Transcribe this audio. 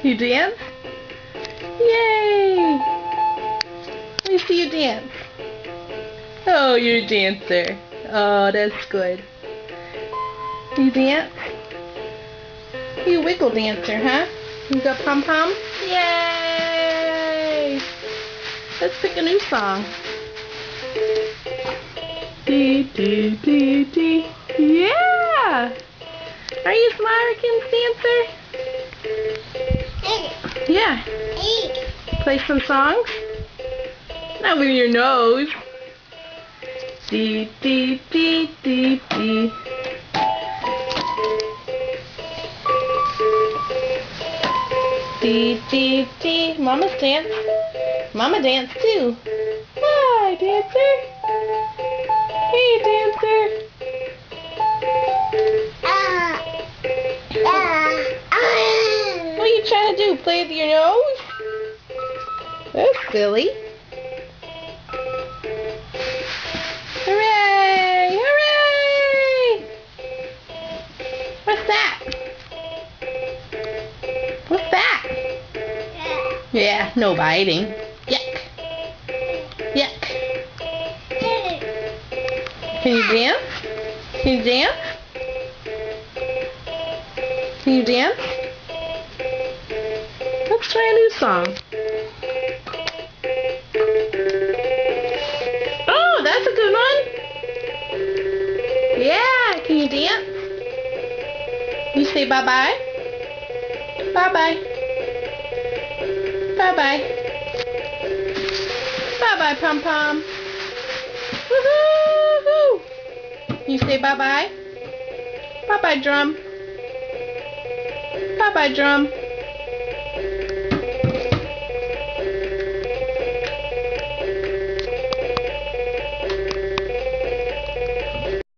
You dance? Yay! Let me see you dance. Oh, you're a dancer. Oh, that's good. You dance? You wiggle dancer, huh? You got pom-pom? Yay! Let's pick a new song. Dee dee dee dee. Yeah! Are you a Smarikins dancer? Yeah. Play some songs? Not with your nose. Dee dee dee dee dee. Dee dee dee. Mama's dance. Mama dance too. Hi, dancer. Hey, dancer. What are you trying to do? Play with your nose? That's silly. Hooray! Hooray! What's that? What's that? Yeah, no biting. Yuck. Yuck. Can you dance? Can you dance? Can you dance? Let's try a new song. Oh, that's a good one. Yeah, can you dance? You say bye-bye? Bye-bye. Bye-bye. Bye-bye, pom-pom. Woohoo! You say bye-bye? Bye-bye, drum. Bye-bye, drum.